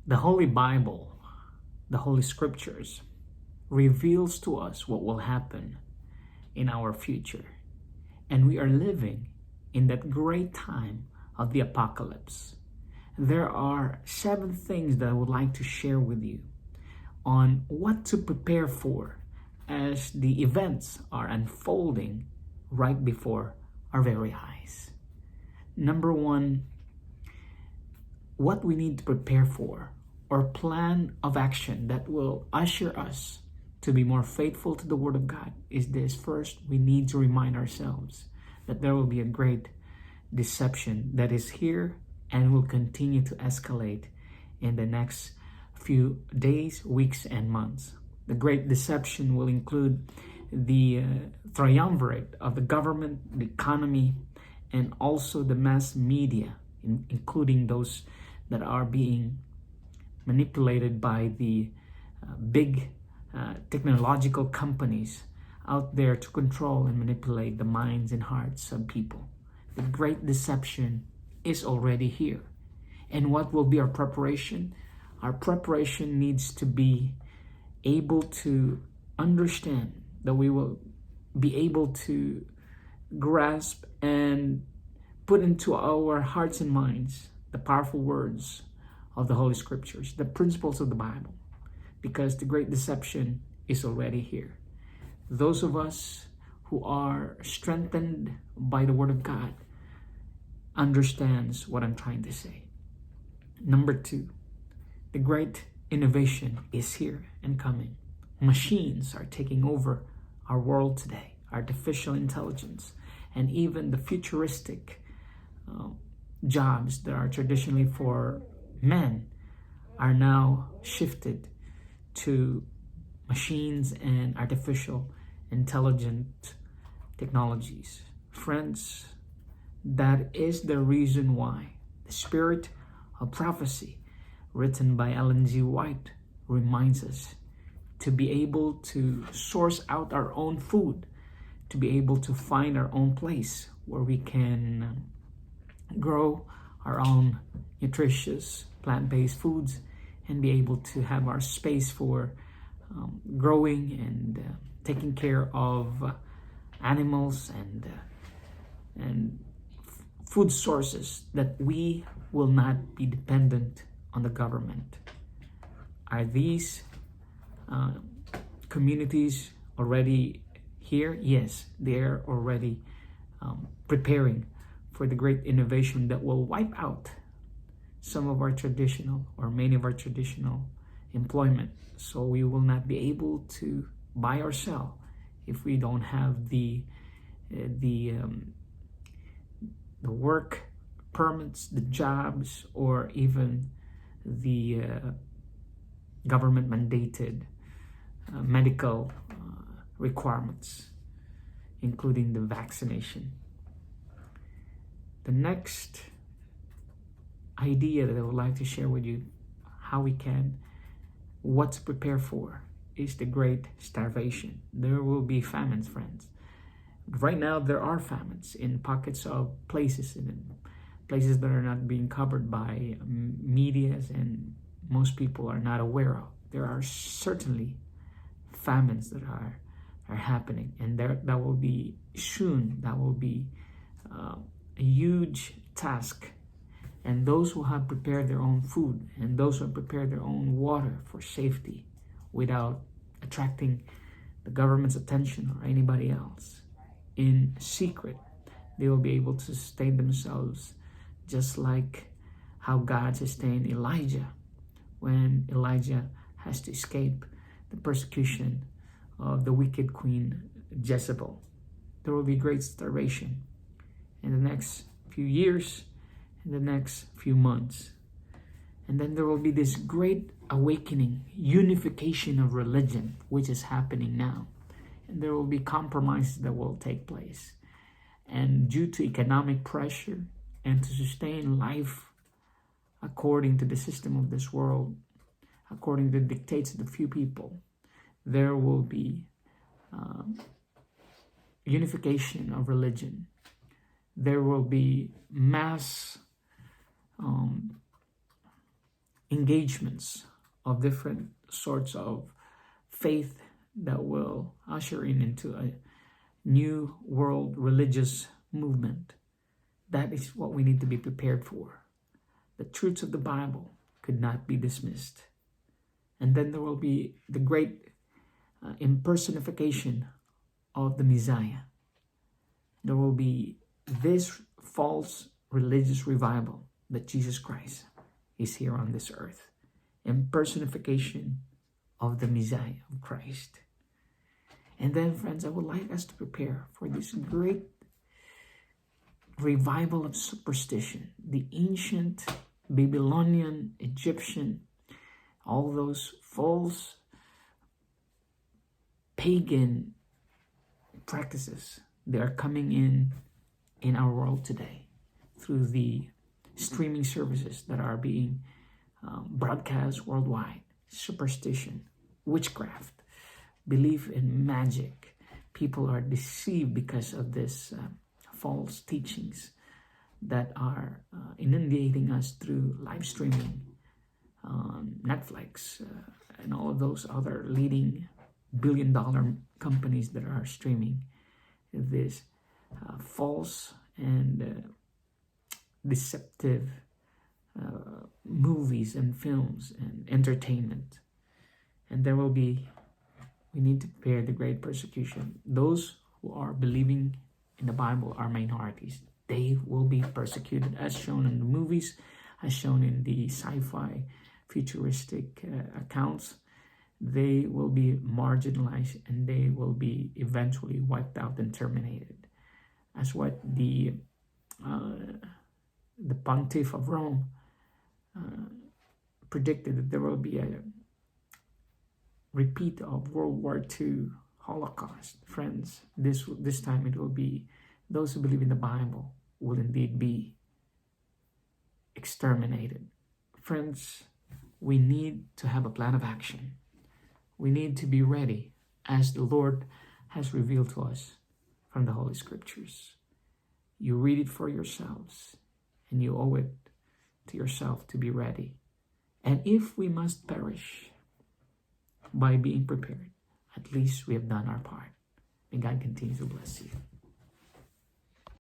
The Holy Bible, the Holy Scriptures, reveals to us what will happen in our future. And we are living in that great time of the apocalypse. There are 7 things that I would like to share with you on what to prepare for as the events are unfolding right before our very eyes. Number 1, what we need to prepare for, or plan of action that will usher us to be more faithful to the Word of God, is this. First, we need to remind ourselves that there will be a great deception that is here and will continue to escalate in the next few days, weeks, and months. The great deception will include the triumvirate of the government, the economy, and also the mass media, including those that are being manipulated by the big technological companies out there to control and manipulate the minds and hearts of people. The great deception is already here. And what will be our preparation? Our preparation needs to be able to understand that we will be able to grasp and put into our hearts and minds the powerful words of the Holy Scriptures, the principles of the Bible, because the great deception is already here. Those of us who are strengthened by the Word of God understands what I'm trying to say. Number 2, the great innovation is here and coming. Machines are taking over our world today. Artificial intelligence and even the futuristic jobs that are traditionally for men are now shifted to machines and artificial intelligent technologies. Friends, that is the reason why the spirit of prophecy written by Ellen G. White reminds us to be able to source out our own food, to be able to find our own place where we can grow our own nutritious plant-based foods and be able to have our space for growing and taking care of animals and food sources, that we will not be dependent on the government. Are these communities already here? Yes, they're already preparing for the great innovation that will wipe out some of our traditional or many of our traditional employment. So we will not be able to buy or sell if we don't have the work permits, the jobs, or even the government mandated medical requirements, including the vaccination. The next idea that I would like to share with you, what to prepare for, is the great starvation. There will be famines, friends. Right now, there are famines in pockets of places, in places that are not being covered by medias and most people are not aware of. There are certainly famines that are happening, and that will be soon. That will be a huge task. And those who have prepared their own food and those who have prepared their own water for safety without attracting the government's attention or anybody else, in secret, they will be able to sustain themselves, just like how God sustained Elijah when Elijah has to escape the persecution of the wicked queen Jezebel. There will be great starvation in the next few years, in the next few months. And then there will be this great awakening, unification of religion, which is happening now. And there will be compromises that will take place. And due to economic pressure and to sustain life according to the system of this world, according to the dictates of the few people, there will be unification of religion. There will be mass engagements of different sorts of faith that will usher into a new world religious movement. That is what we need to be prepared for. The truths of the Bible could not be dismissed. And then there will be the great impersonification of the Messiah. There will be this false religious revival that Jesus Christ is here on this earth. Impersonification of the Messiah of Christ. And then, friends, I would like us to prepare for this great revival of superstition. The ancient Babylonian, Egyptian, all those false pagan practices, they are coming in our world today through the streaming services that are being broadcast worldwide. Superstition, witchcraft, belief in magic. People are deceived because of this false teachings that are inundating us through live streaming, Netflix, and all of those other leading billion-dollar companies that are streaming this false and deceptive movies and films and entertainment. And we need to prepare the great persecution. Those who are believing in the Bible are minorities. They will be persecuted, as shown in the movies, as shown in the sci-fi futuristic accounts. They will be marginalized and they will be eventually wiped out and terminated. As what the pontiff of Rome predicted, that there will be a repeat of World War II Holocaust. Friends, this time it will be those who believe in the Bible will indeed be exterminated. Friends, we need to have a plan of action. We need to be ready as the Lord has revealed to us from the Holy Scriptures. You read it for yourselves and you owe it to yourself to be ready. And if we must perish by being prepared, at least we have done our part. May God continue to bless you.